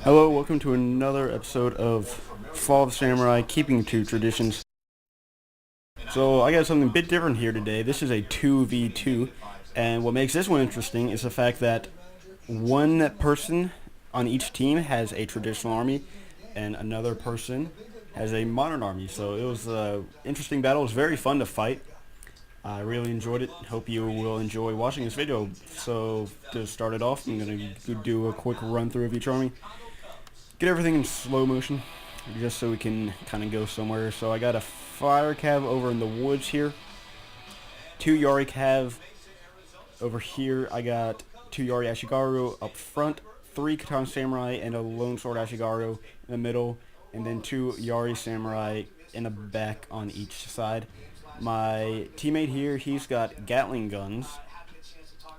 Hello, welcome to another episode of Fall of Samurai, keeping to traditions. So I got something a bit different here today. This is a 2v2, and what makes this one interesting is the fact that one person on each team has a traditional army, and another person has a modern army. So it was an interesting battle. It was very fun to fight. I really enjoyed it. Hope you will enjoy watching this video. So to start it off, I'm going to do a quick run through of each army. Get everything in slow motion, just so we can kind of go somewhere. So I got a fire cav over in the woods here. 2 Yari cav over here. I got 2 Yari Ashigaru up front. 3 Katana Samurai and a Lone Sword Ashigaru in the middle. And then 2 Yari Samurai in the back on each side. My teammate here, he's got Gatling guns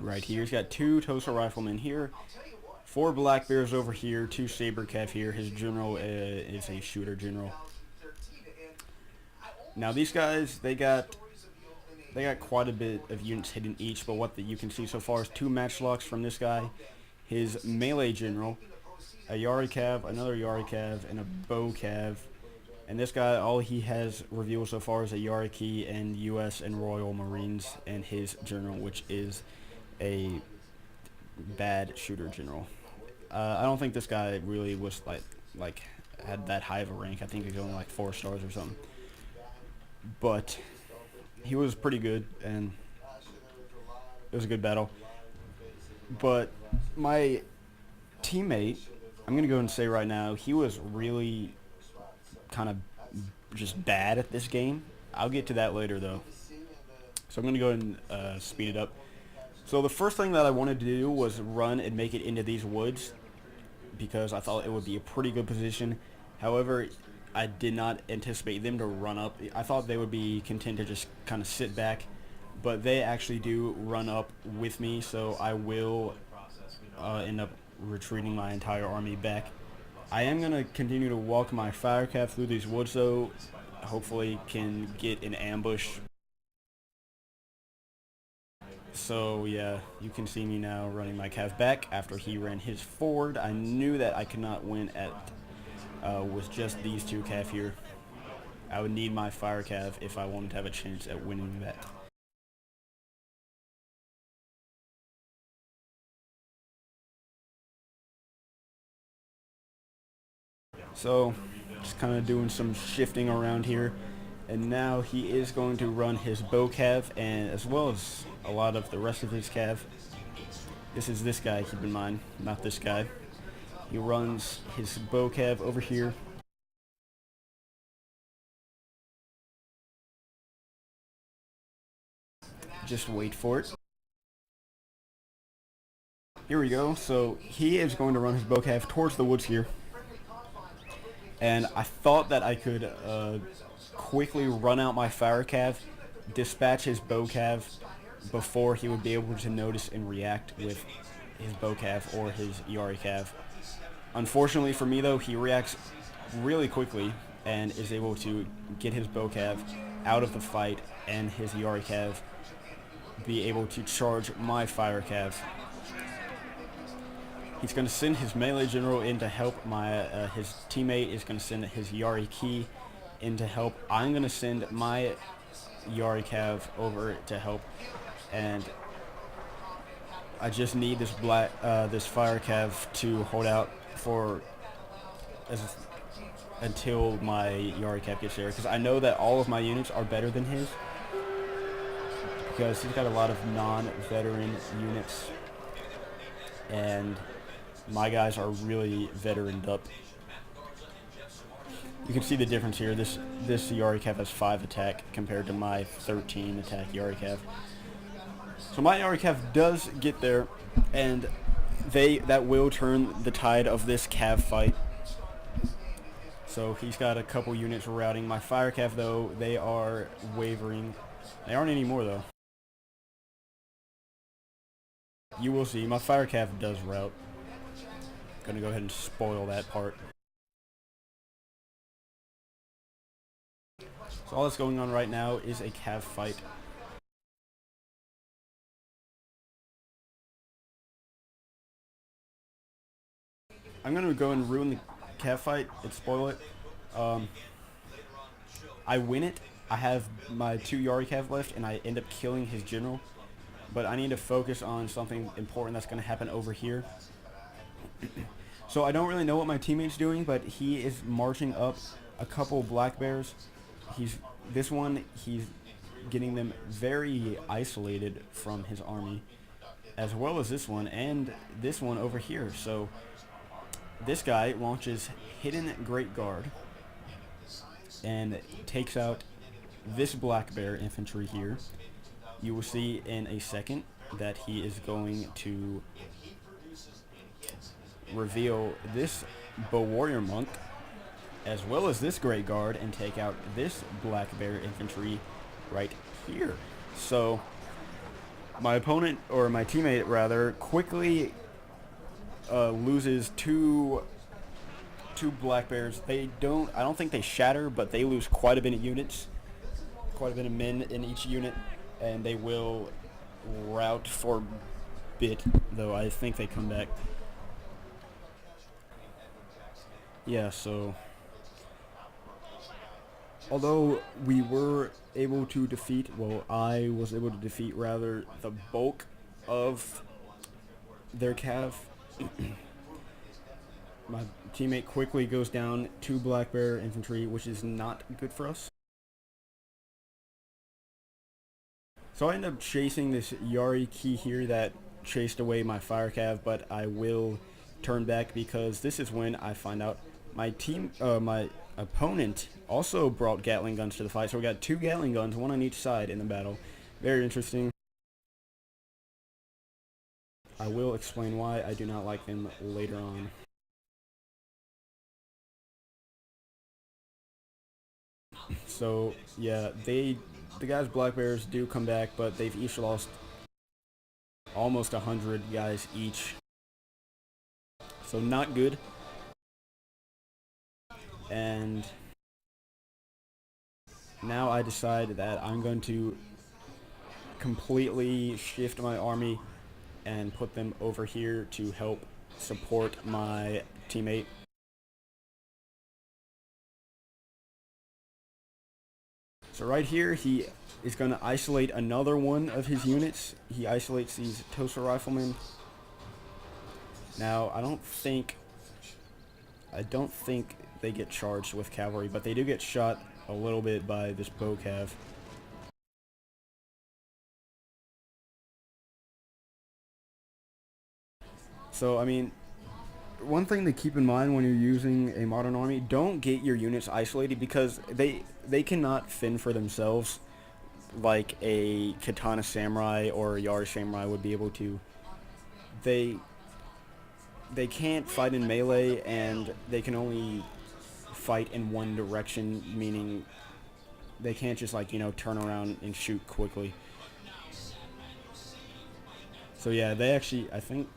right here. He's got 2 Tosa Riflemen here. 4 Black Bears over here, 2 Saber Cav here. His general is a shooter general. Now these guys, they got quite a bit of units hidden each, but what you can see so far is 2 matchlocks from this guy, his melee general, a Yari Cav, another Yari Cav, and a Bow Cav. And this guy, all he has revealed so far is a Yari Key and U.S. and Royal Marines, and his general, which is a bad shooter general. I don't think this guy really was like had that high of a rank. I think he's only like 4 stars or something. But he was pretty good, and it was a good battle. But my teammate, I'm gonna go and say right now, he was really kind of just bad at this game. I'll get to that later though. So I'm gonna go and speed it up. So the first thing that I wanted to do was run and make it into these woods, because I thought it would be a pretty good position. However, I did not anticipate them to run up. I thought they would be content to just kind of sit back, but they actually do run up with me, so I will end up retreating my entire army back. I am going to continue to walk my fire cav through these woods though. Hopefully can get an ambush. So yeah, you can see me now running my cav back after he ran his forward. I knew that I could not win at with just these 2 cav here. I would need my fire cav if I wanted to have a chance at winning that. So just kind of doing some shifting around here. And now he is going to run his bow cav, and as well as a lot of the rest of his cav. This is this guy, keep in mind, not this guy. He runs his bow cav over here. Just wait for it. Here we go. So he is going to run his bow cav towards the woods here. And I thought that I could quickly run out my fire cav, dispatch his bow cav before he would be able to notice and react with his bow cav or his Yari cav. Unfortunately for me though, he reacts really quickly and is able to get his bow cav out of the fight, and his Yari cav be able to charge my fire cav. He's going to send his melee general in to help. His teammate is going to send his Yari Key in to help. I'm going to send my Yari cav over to help, and I just need this this fire cav to hold out for until my Yari cav gets there, because I know that all of my units are better than his, because he's got a lot of non-veteran units, and my guys are really veteraned up. You can see the difference here. This Yari cav has 5 attack compared to my 13 attack Yari cav. So my Yari cav does get there, and that will turn the tide of this cav fight. So he's got a couple units routing. My fire cav though, they are wavering. They aren't anymore though. You will see my fire cav does route. Gonna go ahead and spoil that part. So all that's going on right now is a cav fight. I'm gonna go and ruin the cav fight and spoil it. Um, I win it. I have my 2 Yari cav left, and I end up killing his general. But I need to focus on something important that's gonna happen over here. So I don't really know what my teammate's doing, but he is marching up a couple black bears. He's getting them very isolated from his army, as well as this one and this one over here. So this guy launches Hidden Great Guard and takes out this black bear infantry here. You will see in a second that he is going to reveal this bow warrior monk as well as this great guard and take out this black bear infantry right here. So my opponent, or my teammate rather, quickly loses two black bears. I don't think they shatter, but they lose quite a bit of units, quite a bit of men in each unit, and they will rout for a bit, though I think they come back. Yeah, so although we were able to defeat, well, I was able to defeat rather the bulk of their cav, my teammate quickly goes down 2 black bear infantry, which is not good for us. So I end up chasing this Yari key here that chased away my fire cav, but I will turn back because this is when I find out my opponent also brought Gatling guns to the fight. So we got 2 Gatling guns, 1 on each side in the battle. Very interesting. I will explain why I do not like them later on. So yeah, the guys black bears do come back, but they've each lost almost 100 guys each. So not good. And now I decide that I'm going to completely shift my army and put them over here to help support my teammate. So right here, he is going to isolate another one of his units. He isolates these Tosa riflemen. Now, I don't think they get charged with cavalry, but they do get shot a little bit by this bow cav. So, I mean, one thing to keep in mind when you're using a modern army, don't get your units isolated because they cannot fend for themselves like a Katana Samurai or a Yari Samurai would be able to. They can't fight in melee, and they can only fight in one direction, meaning they can't just, like, you know, turn around and shoot quickly. So yeah, they actually, I think,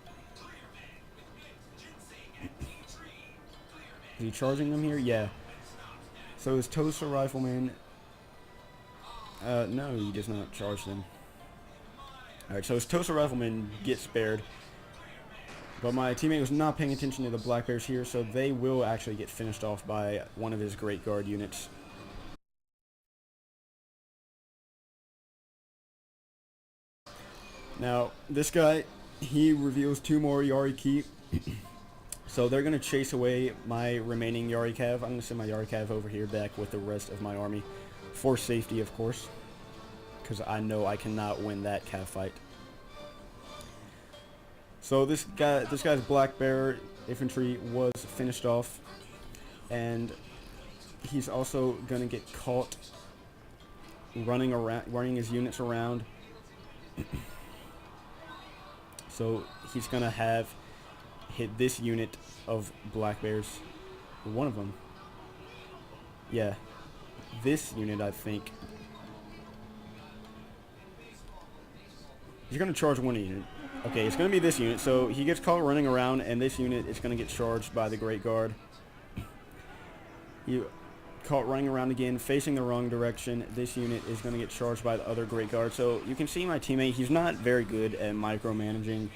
is he charging them here? Yeah. So his Tosa rifleman, no, he does not charge them. Alright, so his Tosa rifleman gets spared. But my teammate was not paying attention to the black bears here, so they will actually get finished off by one of his Great Guard units. Now, this guy, he reveals 2 more Yari Ki. So they're going to chase away my remaining Yari Cav. I'm going to send my Yari Cav over here back with the rest of my army. For safety, of course. Because I know I cannot win that Cav fight. So this guy's black bear infantry was finished off, and he's also gonna get caught running his units around. So he's gonna have hit this unit of black bears, one of them. Yeah, this unit, I think. He's gonna charge one unit. Okay, it's going to be this unit. So he gets caught running around, and this unit is going to get charged by the Great Guard. He caught running around again, facing the wrong direction. This unit is going to get charged by the other Great Guard. So you can see my teammate, he's not very good at micromanaging,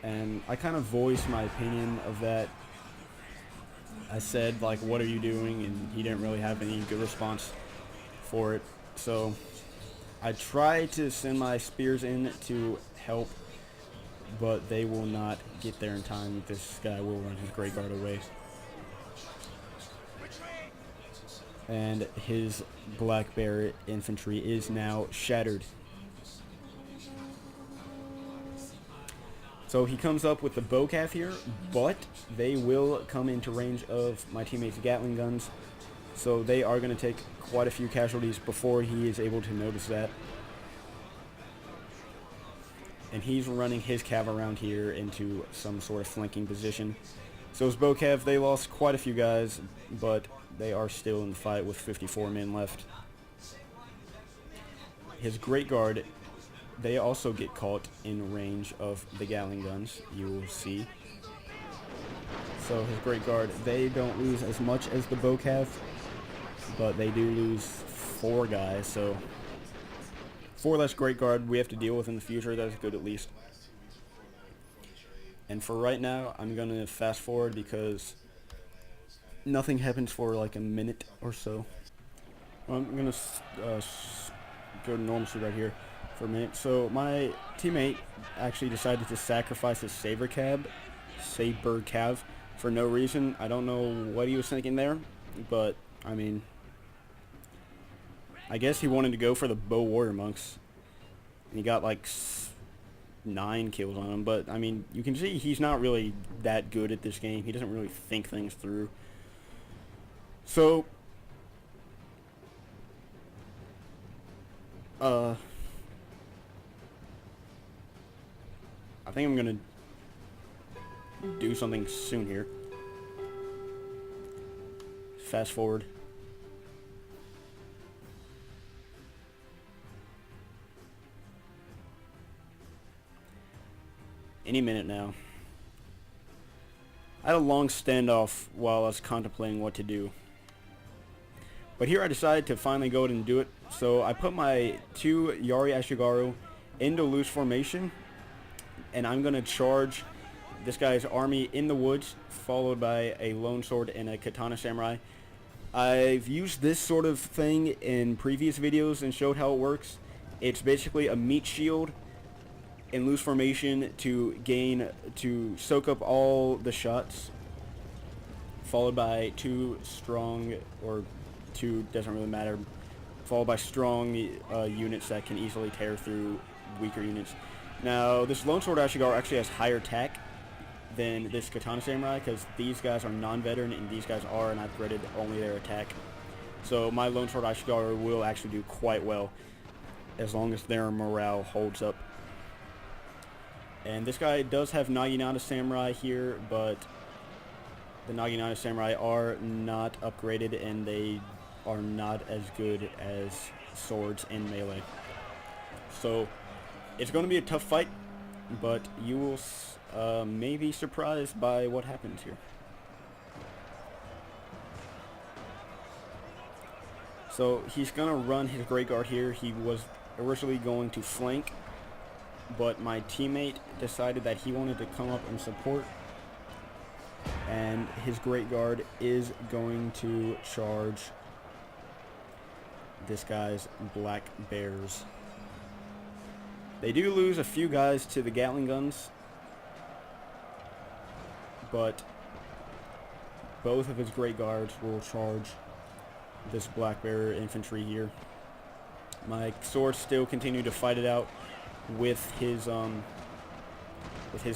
and I kind of voiced my opinion of that I said, like, what are you doing? And he didn't really have any good response for it. So I tried to send my spears in to help, but they will not get there in time. This guy will run his Great Guard away. And his Black Bear infantry is now shattered. So he comes up with the bow calf here, but they will come into range of my teammates' Gatling guns. So they are going to take quite a few casualties before he is able to notice that. And he's running his cav around here into some sort of flanking position. So his bow cav, they lost quite a few guys, but they are still in the fight with 54 men left. His Great Guard, they also get caught in range of the Gatling guns, you will see. So his Great Guard, they don't lose as much as the bow cav, but they do lose 4 guys, so 4 less Great Guard we have to deal with in the future. That is good at least. And for right now, I'm going to fast forward because nothing happens for like a minute or so. Well, I'm going to go to normalcy right here for a minute. So my teammate actually decided to sacrifice his saber cav for no reason. I don't know what he was thinking there, but I mean, I guess he wanted to go for the bow warrior monks. He got like 9 kills on him, but I mean, you can see he's not really that good at this game. He doesn't really think things through. So I think I'm gonna do something soon here. Fast forward. Any minute now. I had a long standoff while I was contemplating what to do. But here I decided to finally go ahead and do it. So I put my 2 Yari Ashigaru into loose formation, and I'm going to charge this guy's army in the woods, followed by a lone sword and a katana samurai. I've used this sort of thing in previous videos and showed how it works. It's basically a meat shield in loose formation to soak up all the shots, followed by 2 strong, or 2 doesn't really matter, followed by strong units that can easily tear through weaker units. Now this lone sword Ashigaru actually has higher attack than this katana samurai because these guys are non-veteran and these guys are, and I've upgraded only their attack. So my lone sword Ashigaru will actually do quite well as long as their morale holds up. And this guy does have Naginata Samurai here, but the Naginata Samurai are not upgraded and they are not as good as swords in melee. So it's going to be a tough fight, but you will may be surprised by what happens here. So he's going to run his Great Guard here. He was originally going to flank, but my teammate decided that he wanted to come up and support, and his Great Guard is going to charge this guy's Black Bears. They do lose a few guys to the Gatling guns, but both of his Great Guards will charge this Black Bear infantry here. My swords still continue to fight it out with his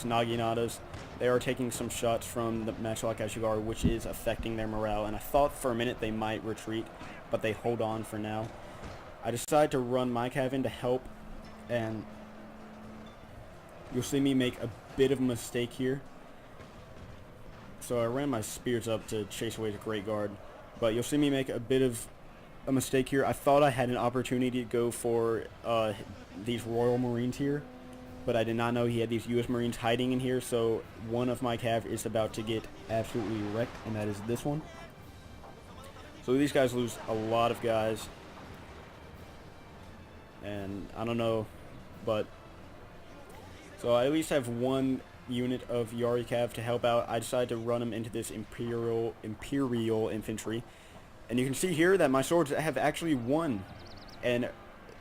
Naginatas. They are taking some shots from the Matchlock Ashigaru, which is affecting their morale, and I thought for a minute they might retreat, but they hold on for now. I decided to run my cav in to help, and you'll see me make a bit of a mistake here. So I ran my spears up to chase away the Great Guard, but you'll see me make a bit of a mistake here. I thought I had an opportunity to go for these Royal Marines here, but I did not know he had these U.S. Marines hiding in here, so one of my cav is about to get absolutely wrecked, and that is this one. So these guys lose a lot of guys, and I don't know, but so I at least have one unit of Yari Cav to help out, I decided to run him into this Imperial infantry. And you can see here that my swords have actually won. And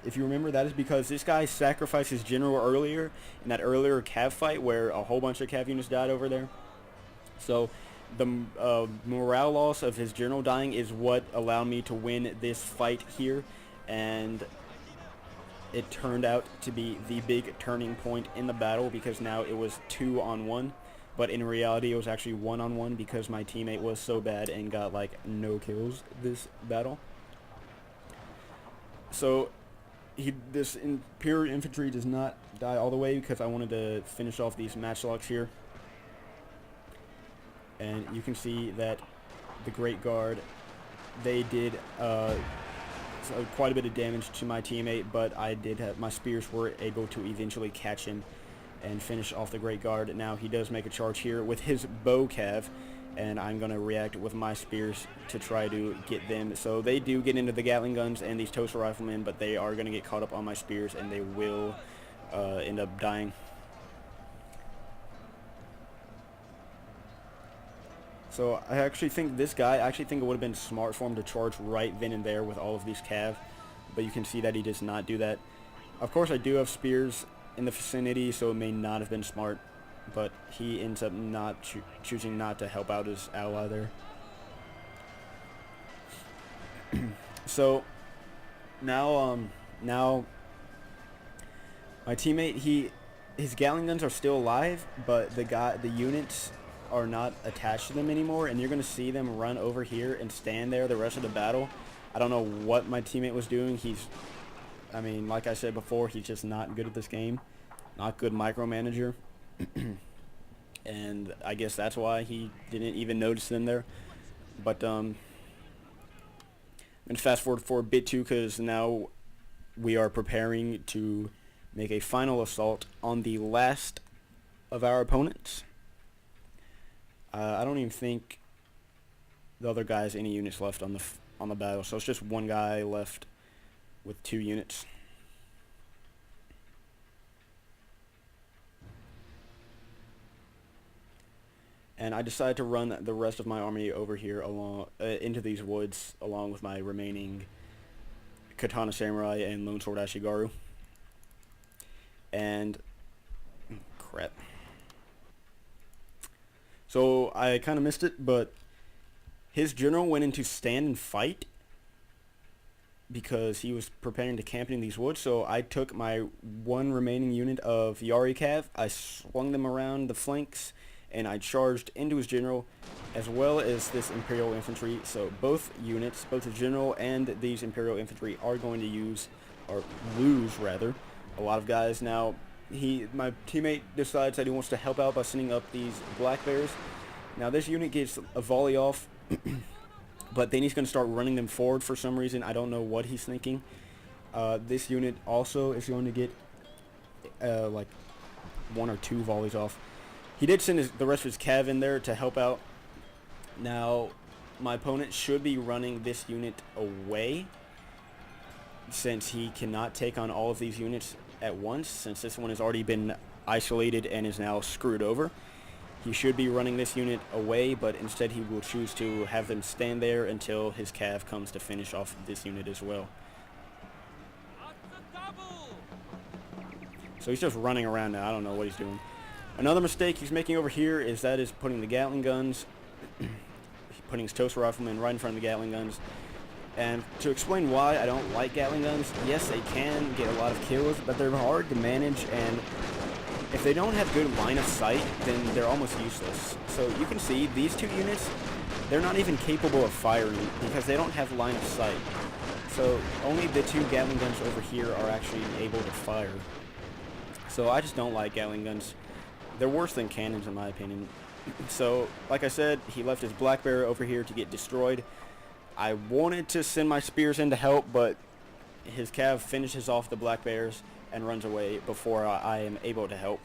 if you remember, that is because this guy sacrificed his general earlier in that earlier Cav fight where a whole bunch of Cav units died over there. So the morale loss of his general dying is what allowed me to win this fight here. And it turned out to be the big turning point in the battle because now it was 2-on-1. But in reality, it was actually 1-on-1 because my teammate was so bad and got like no kills this battle. So this Imperial infantry does not die all the way because I wanted to finish off these matchlocks here. And you can see that the Great Guard, they did quite a bit of damage to my teammate, but I did have my spears were able to eventually catch him and finish off the Great Guard. Now he does make a charge here with his bow cav, and I'm going to react with my spears to try to get them. So they do get into the Gatling guns and these toaster riflemen, but they are going to get caught up on my spears and they will end up dying. So I actually think this guy, it would have been smart for him to charge right then and there with all of these cav, but you can see that he does not do that. Of course I do have spears in the vicinity, so it may not have been smart, but he ends up not choosing not to help out his ally there. So now my teammate, his Gatling guns are still alive, but the units are not attached to them anymore, and you're going to see them run over here and stand there the rest of the battle. I don't know what my teammate was doing. I mean, like I said before, he's just not good at this game. Not good micromanager. And I guess that's why he didn't even notice them there. But I'm going to fast forward for a bit too, because now we are preparing to make a final assault on the last of our opponents. I don't even think the other guy has any units left on the battle, so it's just one guy left with 2 units. And I decided to run the rest of my army over here along into these woods along with my remaining Katana Samurai and Lone Sword Ashigaru. And crap. So I kind of missed it, but his general went into stand and fight because he was preparing to camp in these woods. So I took my one remaining unit of Yari Cav, I swung them around the flanks, and I charged into his general as well as this Imperial infantry. So both units, both the general and these Imperial infantry, are going to lose rather, a lot of guys. Now my teammate decides that he wants to help out by sending up these black bears. Now this unit gets a volley off, but then he's going to start running them forward for some reason. I don't know what he's thinking. This unit also is going to get like 1 or 2 volleys off. He did send the rest of his cav in there to help out. Now my opponent should be running this unit away, since he cannot take on all of these units at once, since this one has already been isolated and is now screwed over. He should be running this unit away, but instead he will choose to have them stand there until his cav comes to finish off this unit as well. So he's just running around now. I don't know what he's doing. Another mistake he's making over here is putting the Gatling guns, putting his toaster riflemen right in front of the Gatling guns. And to explain why I don't like Gatling guns, yes, they can get a lot of kills, but they're hard to manage, and if they don't have good line of sight, then they're almost useless. So you can see these 2 units, they're not even capable of firing because they don't have line of sight. So only the 2 Gatling guns over here are actually able to fire. So I just don't like Gatling guns. They're worse than cannons in my opinion. So like I said, he left his black bear over here to get destroyed. I wanted to send my spears in to help, but his cav finishes off the black bears and runs away before I am able to help.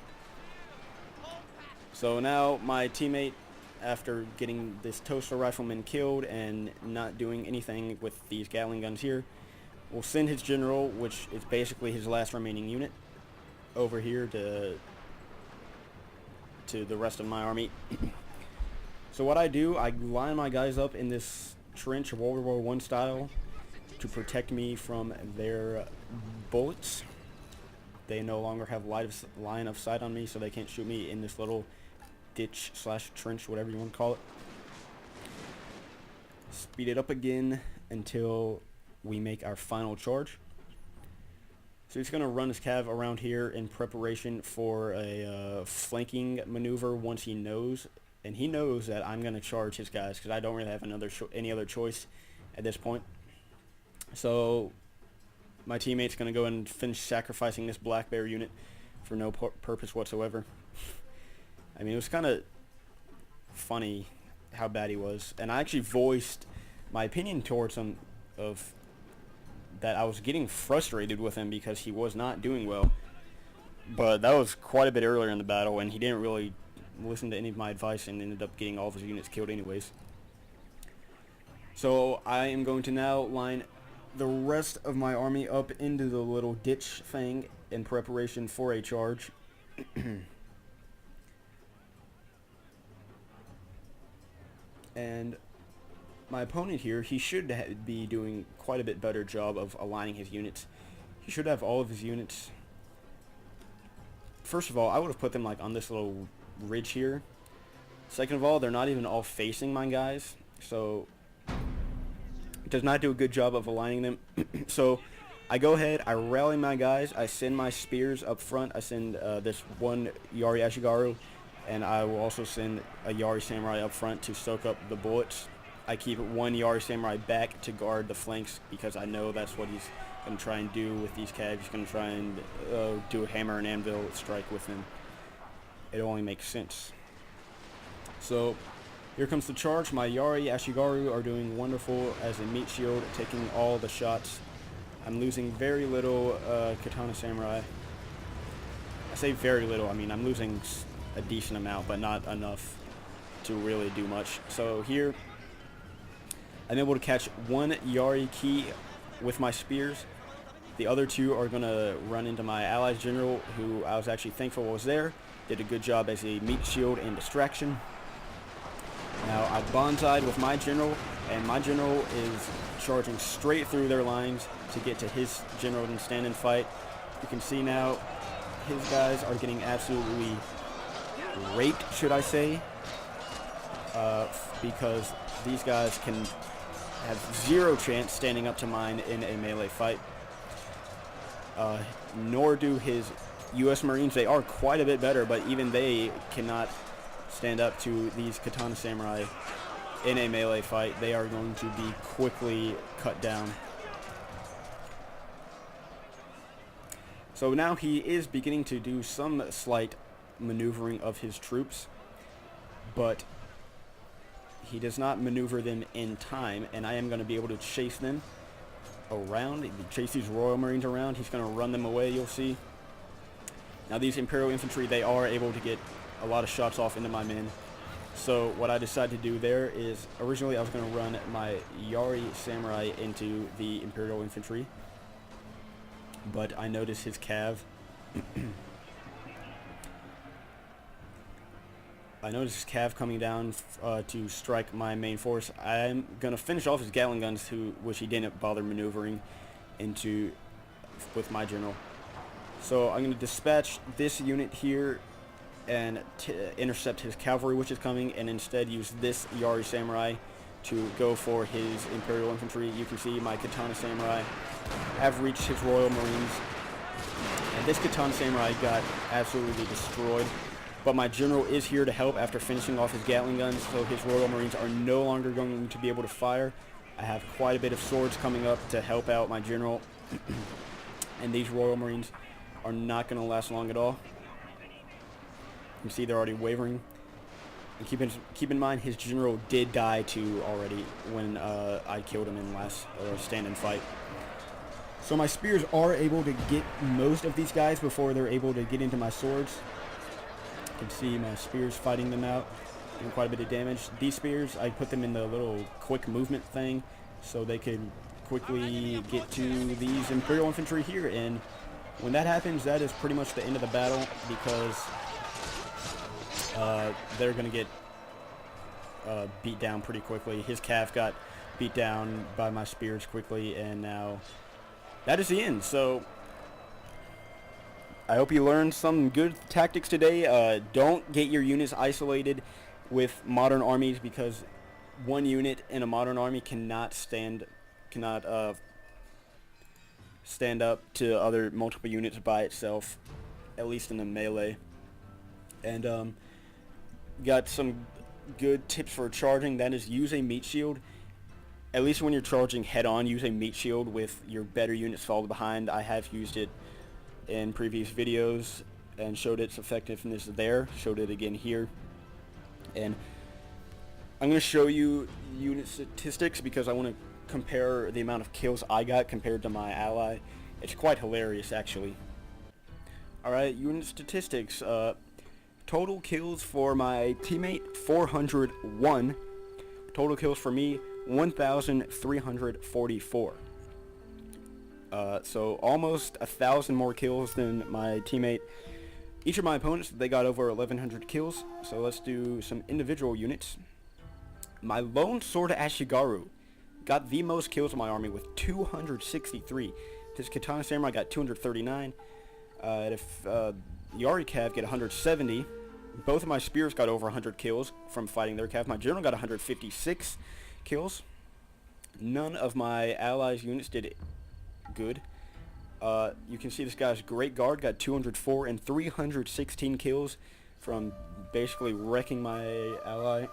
So now my teammate, after getting this toaster rifleman killed and not doing anything with these Gatling guns here, will send his general, which is basically his last remaining unit, over here to to the rest of my army. So what I do, I line my guys up in this trench, World War I style, to protect me from their bullets. They no longer have line of sight on me, so they can't shoot me in this little ditch slash trench, whatever you want to call it. Speed it up again until we make our final charge. So he's going to run his cav around here in preparation for a flanking maneuver once he knows. And he knows that I'm going to charge his guys because I don't really have any other choice at this point. So my teammate's going to go and finish sacrificing this Black Bear unit for no purpose whatsoever. I mean, it was kind of funny how bad he was. And I actually voiced my opinion towards him of that I was getting frustrated with him because he was not doing well. But that was quite a bit earlier in the battle, and he didn't really listen to any of my advice and ended up getting all of his units killed anyways. So I am going to now line the rest of my army up into the little ditch thing in preparation for a charge. And my opponent here, he should be doing quite a bit better job of aligning his units. He should have all of his units. First of all, I would have put them like on this little ridge here. Second of all, they're not even all facing my guys, so it does not do a good job of aligning them. So I go ahead, I rally my guys, I send my spears up front, I send this one Yari Ashigaru, and I will also send a Yari Samurai up front to soak up the bullets. I keep one Yari Samurai back to guard the flanks because I know that's what he's going to try and do with these calves. He's going to try and do a hammer and anvil strike with them. It only makes sense. So here comes the charge. My Yari Ashigaru are doing wonderful as a meat shield, taking all the shots. I'm losing very little Katana Samurai. I say very little, I mean I'm losing a decent amount, but not enough to really do much. So here, I'm able to catch one Yari Ki with my spears. The other two are going to run into my allies general, who I was actually thankful was there. Did a good job as a meat shield and distraction. Now I bonsai'd with my general, and my general is charging straight through their lines to get to his general and stand and fight. You can see now his guys are getting absolutely raped, should I say, because these guys can have zero chance standing up to mine in a melee fight. Nor do his U.S. Marines. They are quite a bit better, but even they cannot stand up to these Katana Samurai in a melee fight. They are going to be quickly cut down. So now he is beginning to do some slight maneuvering of his troops, but he does not maneuver them in time, and I am going to be able to chase them around, chase these Royal Marines around. He's going to run them away, you'll see. Now these Imperial Infantry, they are able to get a lot of shots off into my men. So what I decided to do there is, originally I was going to run my Yari Samurai into the Imperial Infantry, but I noticed his cav. I noticed his cav coming down to strike my main force. I'm going to finish off his Gatling guns, which he didn't bother maneuvering into with my general. So I'm going to dispatch this unit here and intercept his cavalry, which is coming, and instead use this Yari Samurai to go for his Imperial Infantry. You can see my Katana Samurai have reached his Royal Marines, and this Katana Samurai got absolutely destroyed. But my general is here to help after finishing off his Gatling guns, so his Royal Marines are no longer going to be able to fire. I have quite a bit of swords coming up to help out my general, and these Royal Marines are not going to last long at all. You can see they're already wavering. And keep in mind, his general did die too already when I killed him in last stand and fight. So my spears are able to get most of these guys before they're able to get into my swords. You can see my spears fighting them out, doing quite a bit of damage. These spears, I put them in the little quick movement thing so they could quickly get to these Imperial Infantry here, and when that happens, that is pretty much the end of the battle, because they're going to get beat down pretty quickly. His cav got beat down by my spears quickly, and now that is the end. So I hope you learned some good tactics today. Don't get your units isolated with modern armies, because one unit in a modern army cannot stand up to other multiple units by itself, at least in the melee. And got some good tips for charging. That is, use a meat shield. At least when you're charging head on, use a meat shield with your better units followed behind. I have used it in previous videos and showed its effectiveness there, showed it again here. And I'm going to show you unit statistics because I want to compare the amount of kills I got compared to my ally. It's quite hilarious, actually. Alright, unit statistics. Total kills for my teammate, 401. Total kills for me, 1,344. So almost 1,000 more kills than my teammate. Each of my opponents, they got over 1,100 kills. So let's do some individual units. My lone sword Ashigaru got the most kills in my army with 263. This Katana Samurai got 239. Yari Cav get 170. Both of my spears got over 100 kills from fighting their cav. My general got 156 kills. None of my allies' units did good. You can see this guy's Great Guard got 204 and 316 kills from basically wrecking my ally.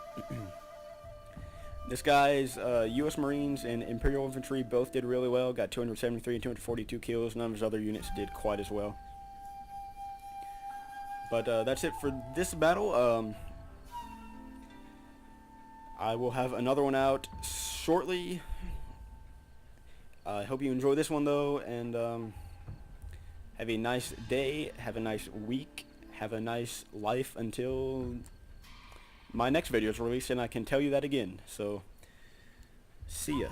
This guy's U.S. Marines and Imperial Infantry both did really well, got 273 and 242 kills. None of his other units did quite as well. But that's it for this battle. I will have another one out shortly. I hope you enjoy this one, though, and have a nice day, have a nice week, have a nice life until my next video is released, and I can tell you that again. So, see ya.